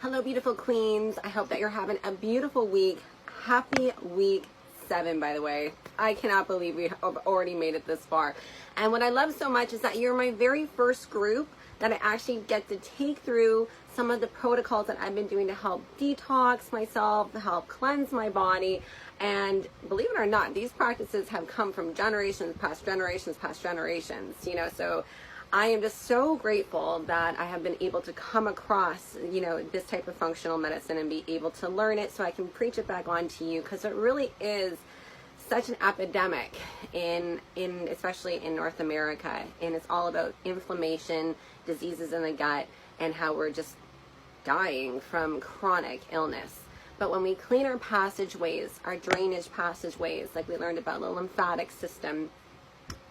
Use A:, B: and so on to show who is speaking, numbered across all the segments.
A: Hello, beautiful queens. I hope that you're having a beautiful week. Happy week 7, by the way. I cannot believe we have already made it this far. And what I love so much is that you're my very first group that I actually get to take through some of the protocols that I've been doing to help detox myself, to help cleanse my body. And believe it or not, these practices have come from generations past generations past generations, so I am just so grateful that I have been able to come across, this type of functional medicine and be able to learn it so I can preach it back on to you, because it really is such an epidemic especially in North America, and it's all about inflammation, diseases in the gut, and how we're just dying from chronic illness. But when we clean our passageways, our drainage passageways, like we learned about the lymphatic system,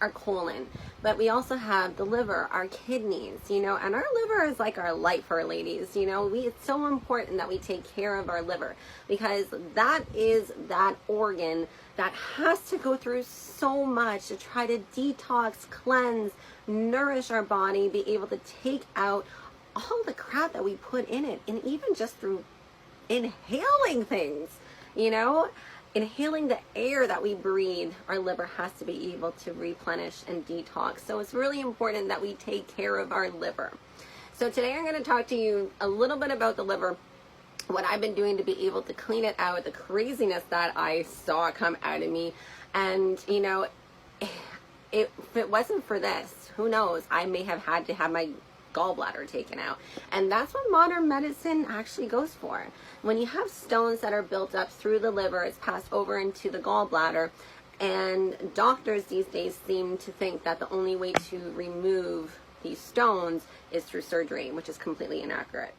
A: our colon, but we also have the liver, our kidneys, and our liver is like our lifer, ladies. It's so important that we take care of our liver, because that is that organ that has to go through so much to try to detox, cleanse, nourish our body, be able to take out all the crap that we put in it, and even just through inhaling things, inhaling the air that we breathe, our liver has to be able to replenish and detox. So it's really important that we take care of our liver. So today I'm going to talk to you a little bit about the liver, what I've been doing to be able to clean it out, the craziness that I saw come out of me. And, if it wasn't for this, who knows, I may have had to have my gallbladder taken out. And that's what modern medicine actually goes for. When you have stones that are built up through the liver, it's passed over into the gallbladder, and doctors these days seem to think that the only way to remove these stones is through surgery, which is completely inaccurate.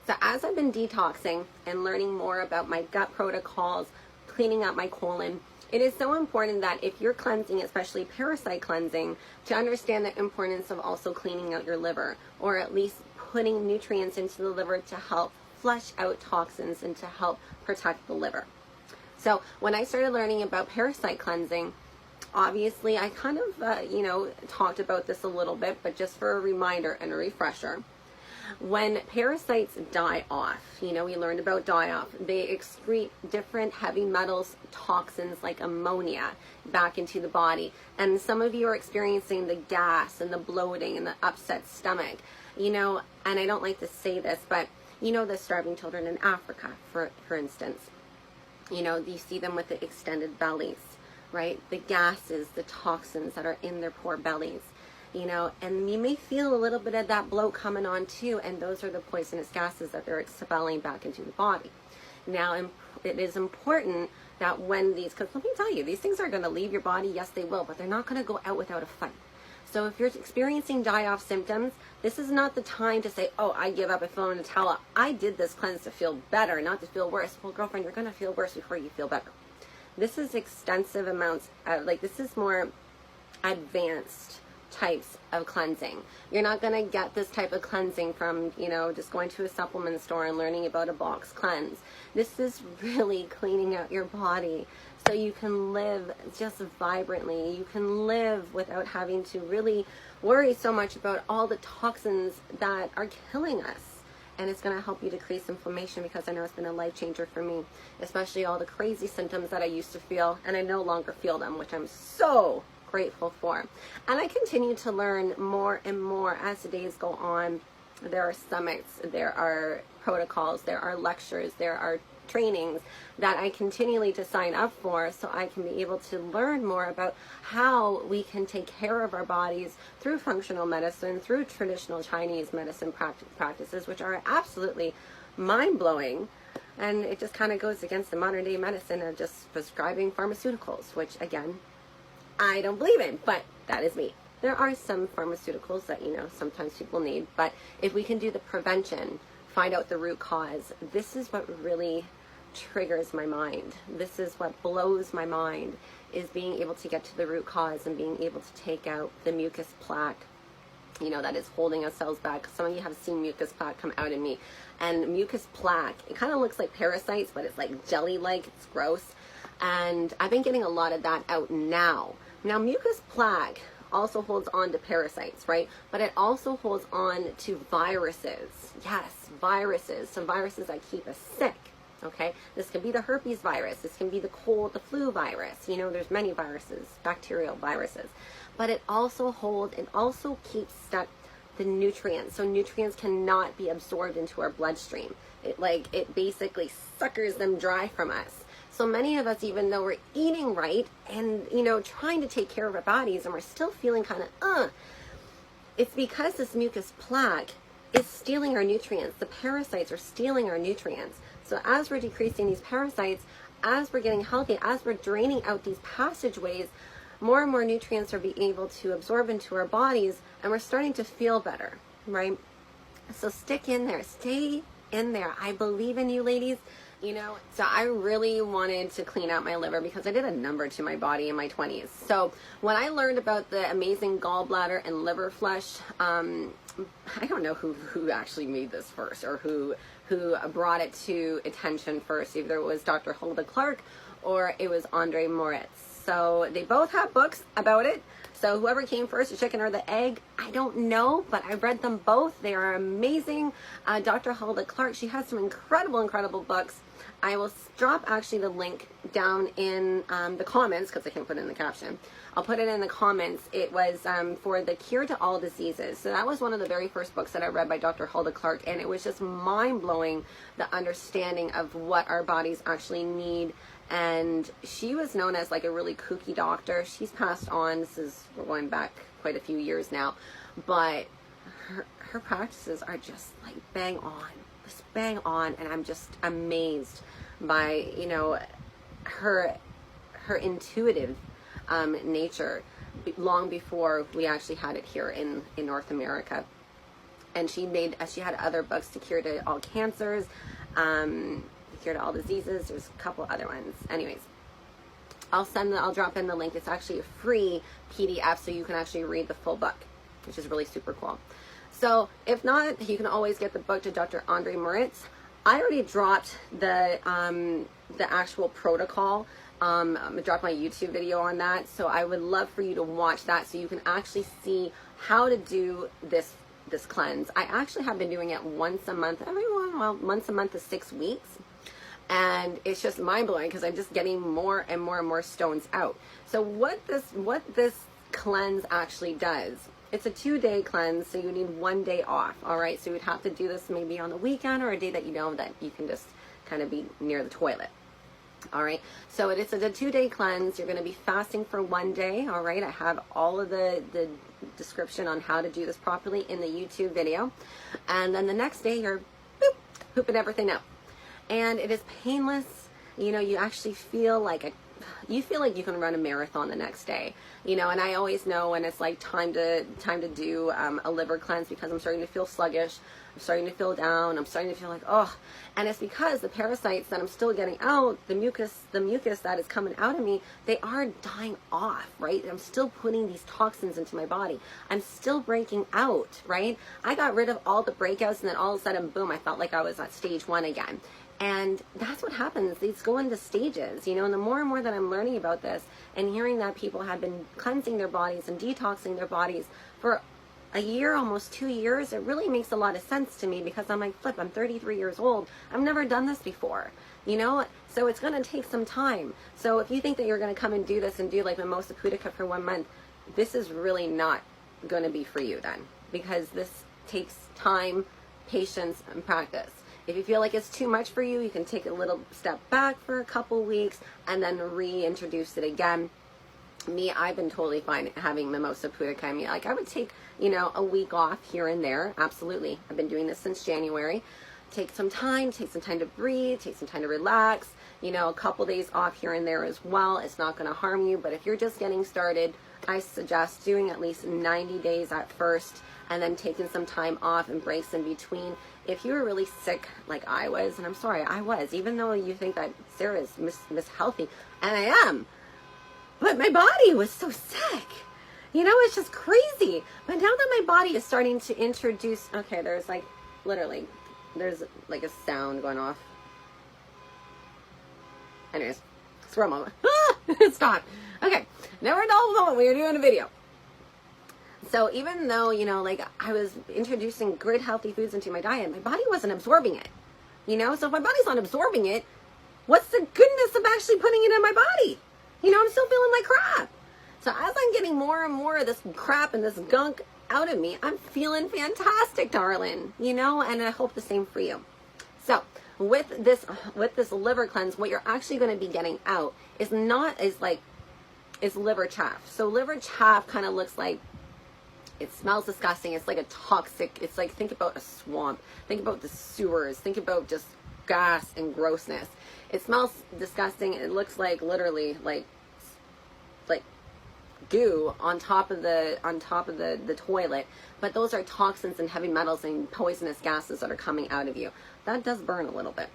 A: So as I've been detoxing and learning more about my gut protocols, cleaning up my colon, it is so important that if you're cleansing, especially parasite cleansing, to understand the importance of also cleaning out your liver, or at least putting nutrients into the liver to help flush out toxins and to help protect the liver. So when I started learning about parasite cleansing, obviously I kind of, talked about this a little bit, but just for a reminder and a refresher. When parasites die off, we learned about die off, they excrete different heavy metals, toxins like ammonia back into the body. And some of you are experiencing the gas and the bloating and the upset stomach, and I don't like to say this, but the starving children in Africa, for instance, you see them with the extended bellies, right? The gases, the toxins that are in their poor bellies. And you may feel a little bit of that bloat coming on too, and those are the poisonous gases that they're expelling back into the body. Now, it is important that when because let me tell you, these things are going to leave your body, yes they will, but they're not going to go out without a fight. So if you're experiencing die-off symptoms, this is not the time to say, oh, I give up, I throw in the towel. I did this cleanse to feel better, not to feel worse. Well, girlfriend, you're going to feel worse before you feel better. This is extensive amounts, this is more advanced types of cleansing. You're not going to get this type of cleansing from, just going to a supplement store and learning about a box cleanse. This is really cleaning out your body so you can live just vibrantly. You can live without having to really worry so much about all the toxins that are killing us. And it's going to help you decrease inflammation, because I know it's been a life changer for me, especially all the crazy symptoms that I used to feel, and I no longer feel them, which I'm so grateful for. And I continue to learn more and more as the days go on. There are summits, there are protocols, there are lectures, there are trainings that I continually to sign up for, so I can be able to learn more about how we can take care of our bodies through functional medicine, through traditional Chinese medicine practices, which are absolutely mind-blowing. And it just kind of goes against the modern day medicine of just prescribing pharmaceuticals, which again, I don't believe in, but that is me. There are some pharmaceuticals that, sometimes people need, but if we can do the prevention, find out the root cause, this is what really triggers my mind. This is what blows my mind, is being able to get to the root cause and being able to take out the mucus plaque, that is holding our cells back. Some of you have seen mucus plaque come out in me, and mucus plaque, it kind of looks like parasites, but it's like jelly-like, it's gross. And I've been getting a lot of that out now. Now, mucus plaque also holds on to parasites, right? But it also holds on to viruses. Yes, viruses. So viruses that keep us sick. Okay, this can be the herpes virus. This can be the cold, the flu virus. You know, there's many viruses, bacterial viruses. But it also keeps stuck the nutrients. So nutrients cannot be absorbed into our bloodstream. It basically suckers them dry from us. So many of us, even though we're eating right and, you know, trying to take care of our bodies, and we're still feeling kind of, it's because this mucus plaque is stealing our nutrients. The parasites are stealing our nutrients. So as we're decreasing these parasites, as we're getting healthy, as we're draining out these passageways, more and more nutrients are being able to absorb into our bodies, and we're starting to feel better, right? So stick in there, stay in there. I believe in you, ladies. You know, so I really wanted to clean out my liver because I did a number to my body in my 20s. So when I learned about the amazing gallbladder and liver flush, I don't know who actually made this first, or who brought it to attention first. Either it was Dr. Hulda Clark or it was Andre Moritz. So they both have books about it. So whoever came first, the chicken or the egg, I don't know, but I've read them both. They are amazing. Dr. Hulda Clark, she has some incredible books. I will drop actually the link down in the comments, because I can't put it in the caption. I'll put it in the comments. It was for the cure to all diseases. So that was one of the very first books that I read by Dr. Hulda Clark, and it was just mind-blowing, the understanding of what our bodies actually need. And she was known as like a really kooky doctor. She's passed on. We're going back quite a few years now, but her practices are just like bang on, and I'm just amazed by, you know, her intuitive nature, long before we actually had it here in North America. And she had other books, to cure to all cancers, cure to all diseases. There's a couple other ones. Anyways, I'll drop in the link. It's actually a free PDF, so you can actually read the full book, which is really super cool. So if not, you can always get the book to Dr. Andre Moritz. I already dropped the actual protocol. I'm gonna drop my YouTube video on that. So I would love for you to watch that, so you can actually see how to do this cleanse. I actually have been doing it once a month. Once a month is 6 weeks. And it's just mind-blowing, because I'm just getting more and more stones out. So what this cleanse actually does, it's a 2-day cleanse, so you need 1 day off. All right, so you'd have to do this maybe on the weekend, or a day that you know that you can just kind of be near the toilet. All right, so it's a 2-day cleanse. You're going to be fasting for 1 day. All right, I have all of the description on how to do this properly in the YouTube video. And then the next day, you're pooping everything out. And it is painless. You know, you actually feel like you can run a marathon the next day. You know, and I always know when it's like time to do a liver cleanse, because I'm starting to feel sluggish. I'm starting to feel down. I'm starting to feel like, oh, and it's because the parasites that I'm still getting out, the mucus that is coming out of me, they are dying off, right? I'm still putting these toxins into my body. I'm still breaking out, right? I got rid of all the breakouts, and then all of a sudden, boom, I felt like I was at stage 1 again. And that's what happens. These go into stages, you know, and the more and more that I'm learning about this and hearing that people have been cleansing their bodies and detoxing their bodies for a year, almost 2 years, it really makes a lot of sense to me, because I'm like, flip, I'm 33 years old. I've never done this before, you know, so it's going to take some time. So if you think that you're going to come and do this and do like Mimosa Pudica for 1 month, this is really not going to be for you then, because this takes time, patience, and practice. If you feel like it's too much for you, you can take a little step back for a couple weeks and then reintroduce it again. Me, I've been totally fine having Mimosa Pudica. I mean, like, I would take, you know, a week off here and there. Absolutely. I've been doing this since January. Take some time to breathe, take some time to relax, you know, a couple days off here and there as well. It's not going to harm you. But if you're just getting started, I suggest doing at least 90 days at first, and then taking some time off and breaks in between. If you were really sick like I was, and I'm sorry, I was, even though you think that Sarah is Miss Healthy, and I am, but my body was so sick. You know, it's just crazy. But now that my body is starting to introduce, okay, there's like a sound going off. Anyways, it's for a moment. Stop. Okay, never a dull moment when you're doing a video. So even though, you know, like I was introducing good healthy foods into my diet, my body wasn't absorbing it, you know? So if my body's not absorbing it, what's the goodness of actually putting it in my body? You know, I'm still feeling like crap. So as I'm getting more and more of this crap and this gunk out of me, I'm feeling fantastic, darling, you know, and I hope the same for you. So with this liver cleanse, what you're actually going to be getting out is liver chaff. So liver chaff kind of looks like, it smells disgusting. It's like a toxic, it's like, think about a swamp, think about the sewers, think about just gas and grossness. It smells disgusting. It looks like literally like goo on top of the toilet, but those are toxins and heavy metals and poisonous gases that are coming out of you. That does burn a little bit.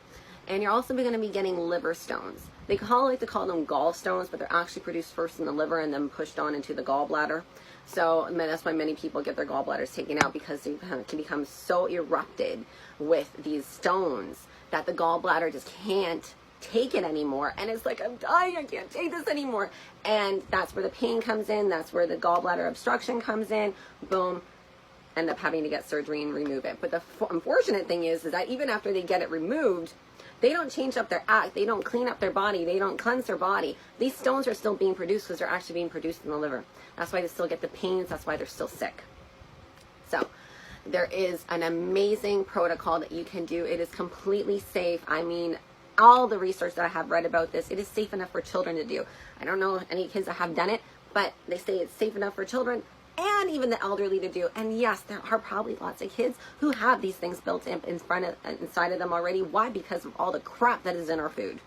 A: And you're also going to be getting liver stones. They like to call them gallstones, but they're actually produced first in the liver and then pushed on into the gallbladder. So that's why many people get their gallbladders taken out, because they can become so erupted with these stones that the gallbladder just can't take it anymore, and it's like, I'm dying, I can't take this anymore. And that's where the pain comes in, that's where the gallbladder obstruction comes in. Boom, end up having to get surgery and remove it. But the unfortunate thing is that even after they get it removed, they don't change up their act, they don't clean up their body, they don't cleanse their body. These stones are still being produced because they're actually being produced in the liver. That's why they still get the pains, that's why they're still sick. So there is an amazing protocol that you can do. It is completely safe. I mean, all the research that I have read about this, it is safe enough for children to do. I don't know any kids that have done it, but they say it's safe enough for children and even the elderly to do. And yes, there are probably lots of kids who have these things built inside of them already. Why? Because of all the crap that is in our food.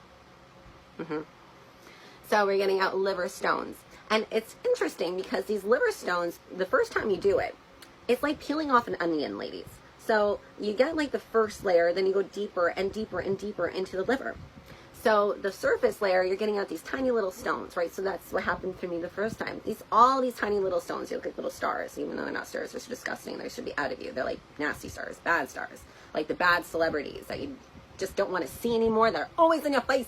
A: So we're getting out liver stones. And it's interesting because these liver stones, the first time you do it, it's like peeling off an onion, ladies. So you get like the first layer, then you go deeper and deeper and deeper into the liver. So the surface layer, you're getting out these tiny little stones, right? So that's what happened for me the first time. All these tiny little stones, they look like little stars, even though they're not stars. They're so disgusting. They should be out of you. They're like nasty stars, bad stars, like the bad celebrities that you just don't want to see anymore. They're always in your face.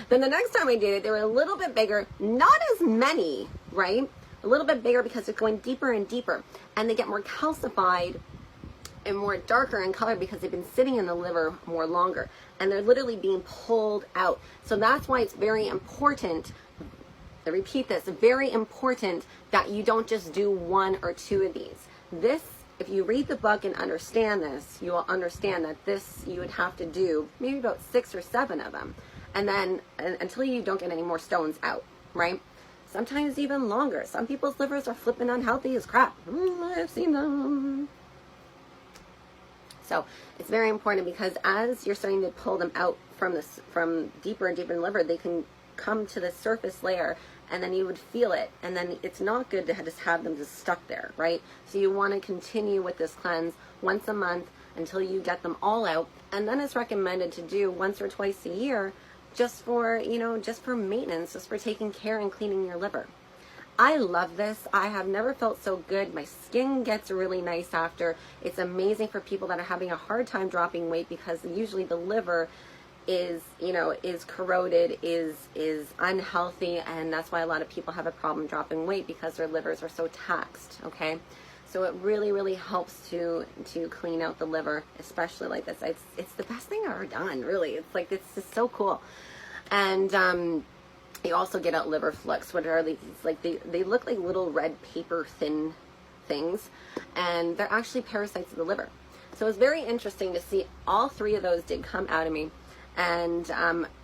A: Then the next time I did it, they were a little bit bigger, not as many, right? A little bit bigger because they're going deeper and deeper, and they get more calcified and more darker in color because they've been sitting in the liver more longer, and they're literally being pulled out. So that's why it's very important, I repeat this, very important that you don't just do one or two of these. This, if you read the book and understand this, you will understand that this you would have to do maybe about 6 or 7 of them, and then until you don't get any more stones out, right? Sometimes even longer. Some people's livers are flipping unhealthy as crap. I've seen them. So it's very important, because as you're starting to pull them out from deeper and deeper in the liver, they can come to the surface layer, and then you would feel it. And then it's not good to just have them just stuck there, right? So you want to continue with this cleanse once a month until you get them all out. And then it's recommended to do once or twice a year, just for, just for maintenance, just for taking care and cleaning your liver. I love this. I have never felt so good. My skin gets really nice after. It's amazing for people that are having a hard time dropping weight, because usually the liver is corroded, is unhealthy, and that's why a lot of people have a problem dropping weight, because their livers are so taxed, okay? So it really, really helps to clean out the liver, especially like this. It's the best thing I've ever done, really. It's like, it's just so cool. And you also get out liver flux, which are these, like, they look like little red paper thin things, and they're actually parasites of the liver. So it's very interesting to see all 3 of those did come out of me. And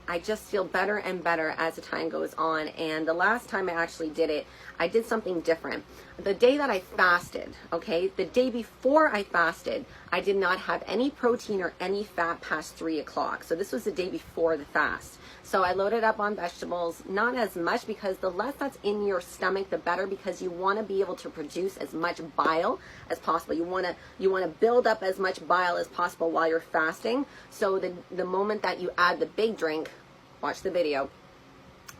A: I just feel better and better as the time goes on. And the last time I actually did it, I did something different. The day that I fasted, okay, the day before I fasted, I did not have any protein or any fat past 3 o'clock. So this was the day before the fast. So I loaded up on vegetables, not as much, because the less that's in your stomach, the better, because you want to be able to produce as much bile as possible. You want to build up as much bile as possible while you're fasting. So the moment that you add the big drink, watch the video,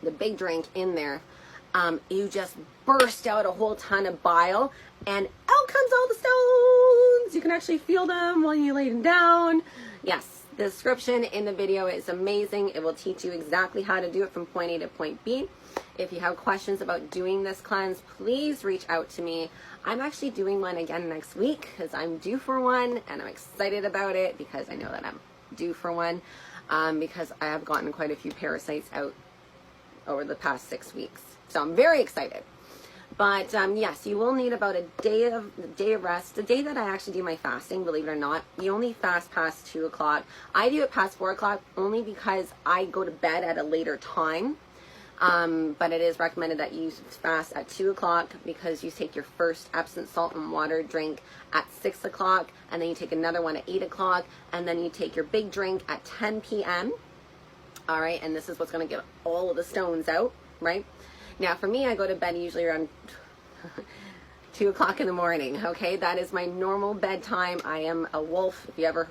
A: the big drink in there, you just burst out a whole ton of bile, and out comes all the stones. You can actually feel them while you lay them down. Yes, the description in the video is amazing. It will teach you exactly how to do it from point A to point B. If you have questions about doing this cleanse, please reach out to me. I'm actually doing one again next week because I'm due for one, and I'm excited about it because I know that I'm due for one because I have gotten quite a few parasites out over the past 6 weeks. So I'm very excited. But yes, you will need about a day of rest. The day that I actually do my fasting, believe it or not, you only fast past 2 o'clock. I do it past 4 o'clock only because I go to bed at a later time. But it is recommended that you fast at 2 o'clock because you take your first Epsom salt and water drink at 6 o'clock, and then you take another one at 8 o'clock, and then you take your big drink at 10 p.m. All right, and this is what's going to get all of the stones out, right? Now, for me, I go to bed usually around 2 o'clock in the morning, okay? That is my normal bedtime. I am a wolf. If you ever,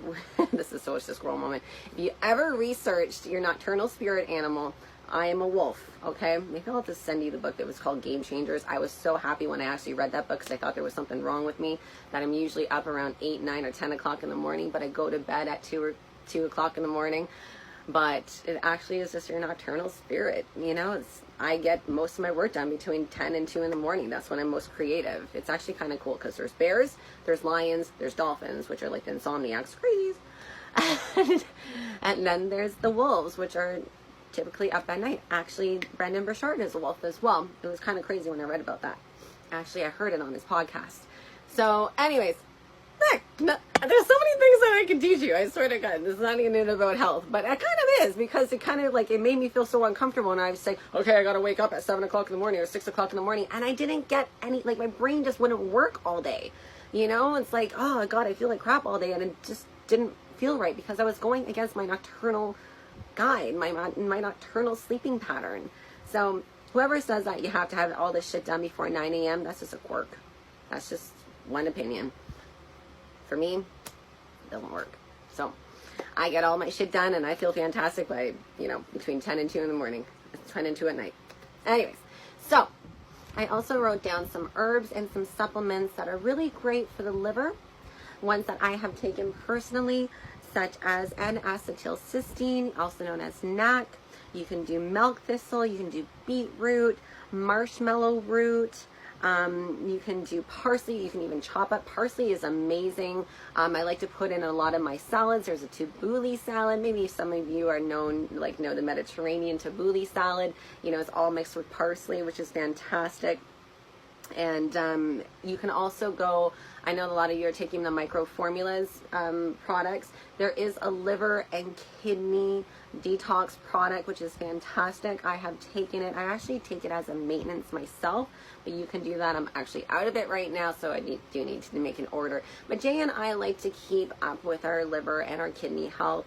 A: this is such a squirrel moment. If you ever researched your nocturnal spirit animal, I am a wolf, okay? Maybe I'll have to send you the book that was called Game Changers. I was so happy when I actually read that book because I thought there was something wrong with me, that I'm usually up around 8, 9, or 10 o'clock in the morning, but I go to bed at 2 o'clock in the morning. But it actually is just your nocturnal spirit, you know? I get most of my work done between 10 and 2 in the morning. That's when I'm most creative. It's actually kind of cool because there's bears, there's lions, there's dolphins, which are like the insomniacs, crazies. And then there's the wolves, which are typically up at night. Actually, Brendan Burchard is a wolf as well. It was kind of crazy when I read about that. Actually, I heard it on his podcast. So anyways, there's so many things that I can teach you. I swear to God, this is not even about health, but it kind of is because it kind of like, it made me feel so uncomfortable when I was saying, okay, I got to wake up at 7 o'clock in the morning or 6 o'clock in the morning. And I didn't get any, like my brain just wouldn't work all day. You know, it's like, oh God, I feel like crap all day. And it just didn't feel right because I was going against my nocturnal guide, my nocturnal sleeping pattern. So whoever says that you have to have all this shit done before 9 a.m., that's just a quirk. That's just one opinion. For me, it doesn't work. So I get all my shit done and I feel fantastic by, you know, between 10 and 2 in the morning, 10 and 2 at night. Anyways, so I also wrote down some herbs and some supplements that are really great for the liver, ones that I have taken personally, such as N-acetylcysteine, also known as NAC. You can do milk thistle, you can do beetroot, marshmallow root, you can do parsley, you can even chop up. Parsley is amazing. I like to put in a lot of my salads. There's a tabbouleh salad. Maybe some of you are know the Mediterranean tabbouleh salad. You know, it's all mixed with parsley, which is fantastic. And you can also go, I know a lot of you are taking the Micro Formulas products. There is a liver and kidney detox product, which is fantastic. I have taken it. I actually take it as a maintenance myself, but you can do that. I'm actually out of it right now, so I do need to make an order. But Jay and I like to keep up with our liver and our kidney health.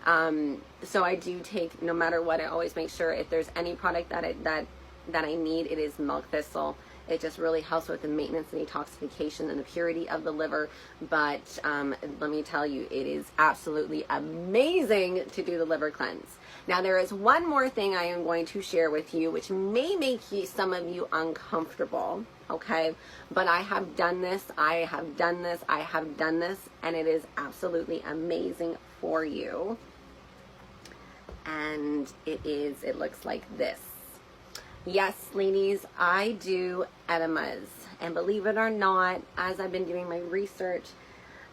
A: So I do take, no matter what, I always make sure if there's any product that I need, it is milk thistle. It just really helps with the maintenance and detoxification and the purity of the liver. But let me tell you, it is absolutely amazing to do the liver cleanse. Now, there is one more thing I am going to share with you, which may make some of you uncomfortable, okay? But I have done this, I have done this, I have done this, and it is absolutely amazing for you. And it looks like this. Yes, ladies, I do enemas. And believe it or not, as I've been doing my research,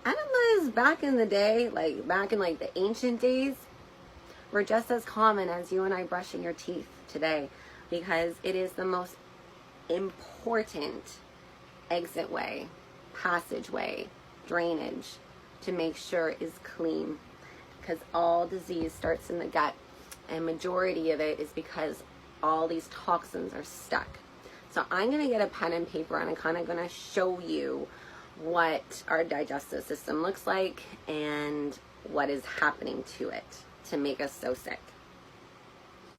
A: enemas back in the day, like back in like the ancient days, were just as common as you and I brushing your teeth today, because it is the most important exit way, passageway, drainage to make sure is clean, because all disease starts in the gut, and majority of it is because all these toxins are stuck. So I'm going to get a pen and paper and I'm kind of going to show you what our digestive system looks like and what is happening to it to make us so sick.